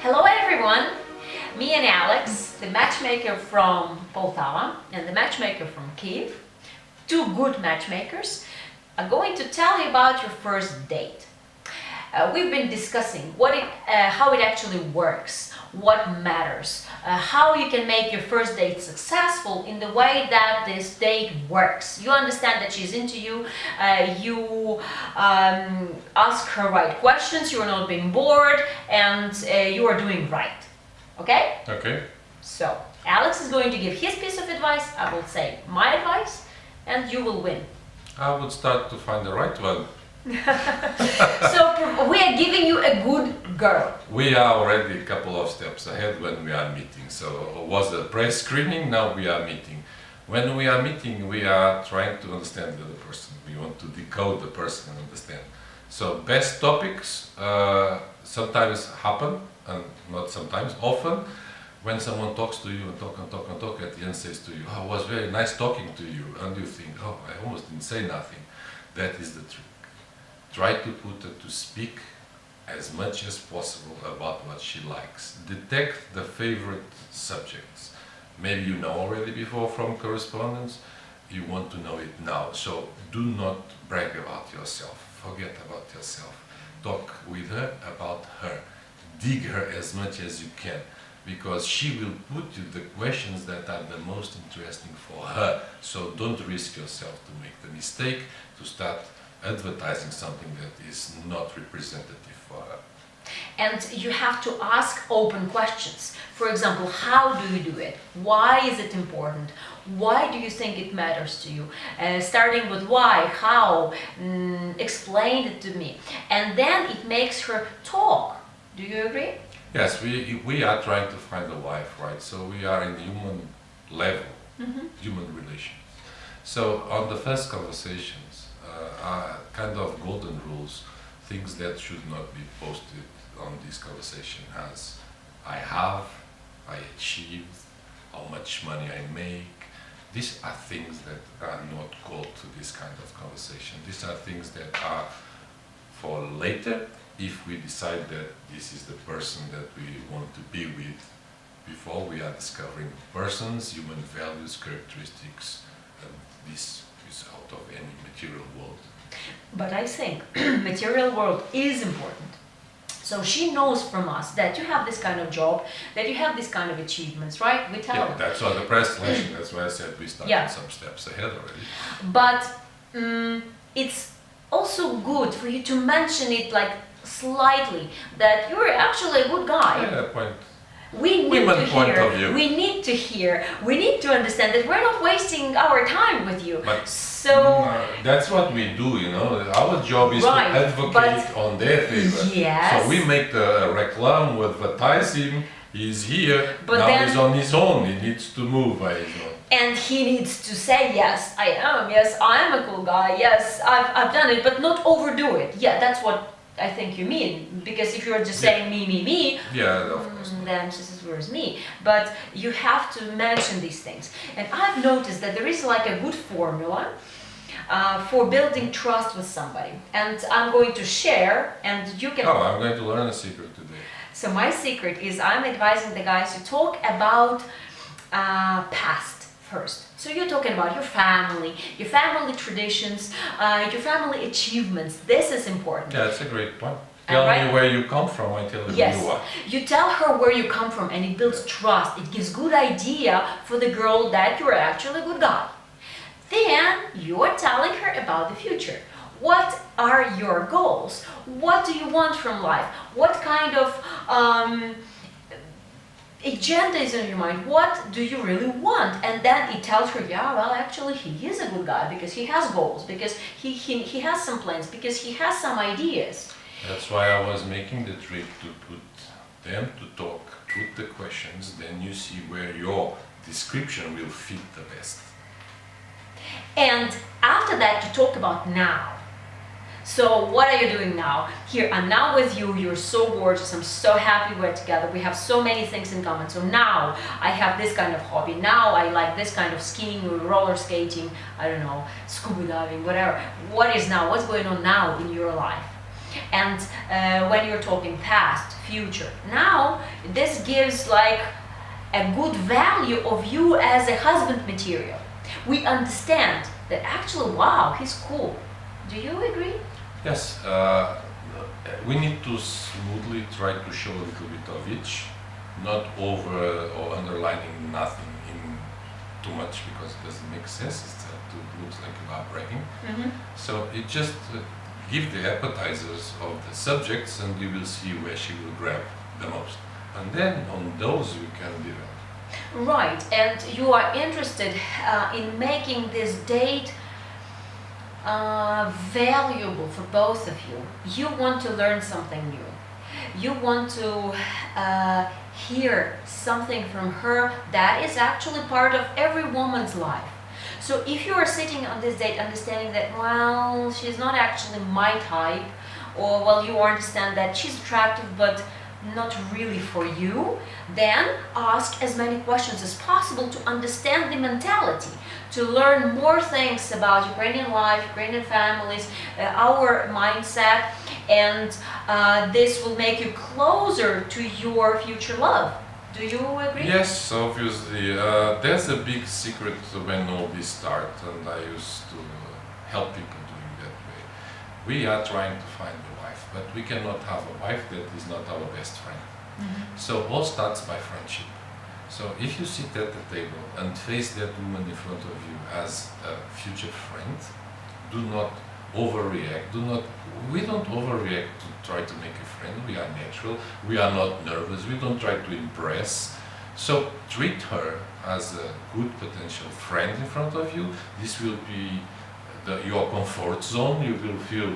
Hello everyone! Me and Alex, the matchmaker from Poltava and the matchmaker from Kiev, two good matchmakers, are going to tell you about your first date. We've been discussing how it actually works, what matters, how you can make your first date successful in the way that this date works. You understand that she's into you, you ask her right questions, you are not being bored, and you are doing right. Okay? Okay. So, Alex is going to give his piece of advice, I will say my advice, and you will win. I would start to find the right one. So we are giving you a good girl. We are already a couple of steps ahead when we are meeting. So it was a pre-screening, now we are meeting. When we are meeting, we are trying to understand the other person. We want to decode the person and understand. So best topics sometimes happen, and not sometimes, often, when someone talks to you and talk, at the end says to you, "Oh, it was very nice talking to you," and you think, "Oh, I almost didn't say nothing." That is the trick. Try to put her to speak as much as possible about what she likes. Detect the favorite subjects. Maybe you know already before from correspondence, you want to know it now. So do not brag about yourself. Forget about yourself. Talk with her about her. Dig her as much as you can, because she will put you the questions that are the most interesting for her. So don't risk yourself to make the mistake to start advertising something that is not representative for her. And you have to ask open questions. For example, how do you do it? Why is it important? Why do you think it matters to you? Starting with why, how, explain it to me. And then it makes her talk. Do you agree? Yes, we are trying to find a wife, right? So we are in the human level, human relations. So on the first conversations, are kind of golden rules, things that should not be posted on this conversation as I have, I achieved, how much money I make. These are things that are not called to this kind of conversation. These are things that are for later, if we decide that this is the person that we want to be with. Before we are discovering persons, human values, characteristics, and this is out of any material world. But I think material world is important. So she knows from us that you have this kind of job, that you have this kind of achievements, right? We tell her. That's why the press selection, that's why I said we started some steps ahead already. But it's also good for you to mention it like slightly, that you're actually a good guy. Yeah, point. We need to hear, we need to understand that we're not wasting our time with you. But so that's what we do, you know. Our job is to advocate on their favor. Yes. So we make the reclam, we advertise him, he's here, but now then, he's on his own, he needs to move by his own. And he needs to say, yes, I am a cool guy, yes, I've done it, but not overdo it. Yeah, that's what I think you mean, because if you're just saying me, yeah, of course then this is where's me. But you have to mention these things. And I've noticed that there is like a good formula for building trust with somebody. And I'm going to share, and you can... Oh, I'm going to learn a secret today. So my secret is I'm advising the guys to talk about past first. So you're talking about your family traditions, your family achievements. This is important. Yeah, that's a great point. Tell me where you come from, I tell you who you are. You tell her where you come from, and it builds trust. It gives good idea for the girl that you're actually a good guy. Then you're telling her about the future. What are your goals? What do you want from life? What kind of agenda is in your mind? What do you really want? And then it tells her, yeah, well, actually he is a good guy because he has goals, because he has some plans, because he has some ideas. That's why I was making the trick to put them to talk, put the questions, then you see where your description will fit the best. And after that you talk about now. So what are you doing now? Here, I'm now with you, you're so gorgeous, I'm so happy we're together, we have so many things in common. So now I have this kind of hobby, now I like this kind of skiing or roller skating, I don't know, scuba diving, whatever. What is now? What's going on now in your life? And when you're talking past, future. Now, this gives like a good value of you as a husband material. We understand that actually, wow, he's cool. Do you agree? Yes, we need to smoothly try to show a little bit of each, not over or underlining nothing in too much because it doesn't make sense. It looks like you are bragging. So it just give the appetizers of the subjects and you will see where she will grab the most. And then on those we can develop. Right, and you are interested in making this date valuable for both of you. You want to learn something new. You want to hear something from her that is actually part of every woman's life. So if you are sitting on this date understanding that, well, she's not actually my type, or well, you understand that she's attractive but not really for you, then ask as many questions as possible to understand the mentality, to learn more things about Ukrainian life, Ukrainian families, our mindset, and this will make you closer to your future love. Do you agree? Yes, obviously. There's a big secret when all this starts, and I used to help people doing that way. We are trying to find a wife, but we cannot have a wife that is not our best friend. So all starts by friendship. So if you sit at the table and face that woman in front of you as a future friend, do not overreact. We don't overreact to try to make a friend. We are natural. We are not nervous. We don't try to impress. So treat her as a good potential friend in front of you. This will be your comfort zone. You will feel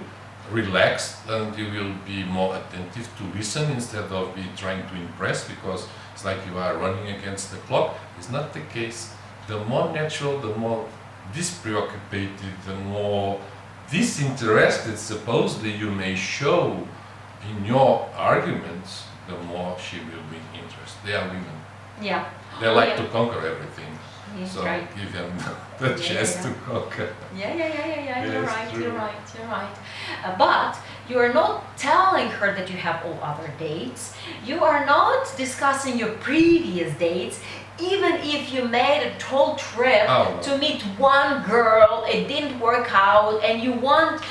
relaxed and you will be more attentive to listen instead of be trying to impress because it's like you are running against the clock. It's not the case. The more natural, the more dispreoccupied, the more disinterested supposedly you may show in your arguments, the more she will win interest. They are women. Yeah. They like to conquer everything. Yes, So right. give them the chance to conquer. Yeah. Yeah, You're it's right. true. You're right. But you are not telling her that you have all other dates. You are not discussing your previous dates. Even if you made a whole trip to meet one girl, it didn't work out, and you want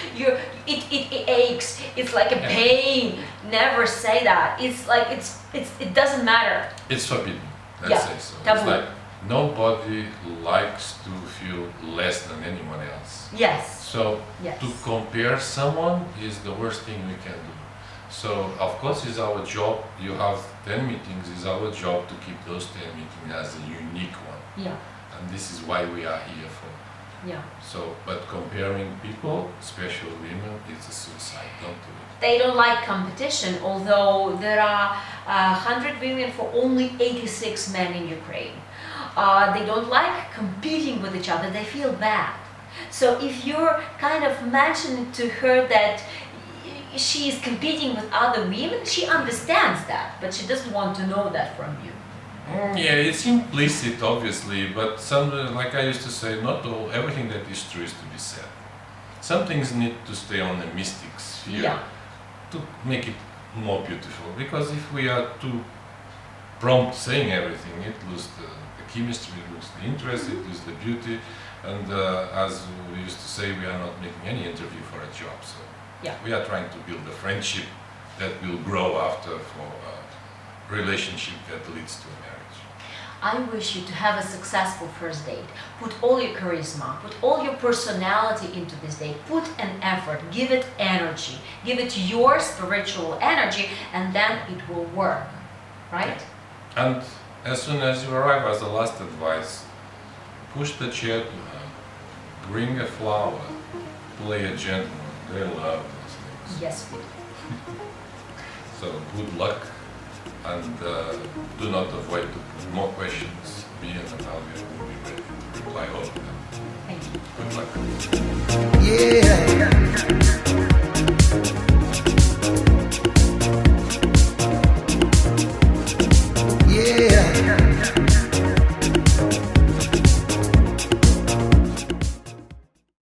it aches. It's like a pain. Never say that. It's like it doesn't matter. It's forbidden. Let's say so. Taboo. It's like nobody likes to feel less than anyone else. Yes. So Yes. to compare someone is the worst thing we can do. So of course it's our job, you have 10 meetings, it's our job to keep those 10 meetings as a unique one. Yeah. And this is why we are here for. Yeah. So, but comparing people, especially women, it's a suicide, don't do it. They don't like competition, although there are 100 women for only 86 men in Ukraine. They don't like competing with each other, they feel bad. So if you're kind of mentioning to her that she is competing with other women, she understands that, but she doesn't want to know that from you. Yeah, it's implicit, obviously, but like I used to say, not everything that is true is to be said. Some things need to stay on the mystic sphere to make it more beautiful. Because if we are too prompt saying everything, it loses the chemistry, it loses the interest, it loses the beauty. And as we used to say, we are not making any interview for a job. So we are trying to build a friendship that will grow after for a relationship that leads to a marriage. I wish you to have a successful first date. Put all your charisma, put all your personality into this date. Put an effort, give it energy, give it your spiritual energy, and then it will work, right? And as soon as you arrive, as a last advice, push the chair to her, bring a flower, play a gentleman. They love those things. Yes. So good luck, and do not avoid to put more questions. Me and Natalia will be ready to reply all of them. Thank you. Good luck.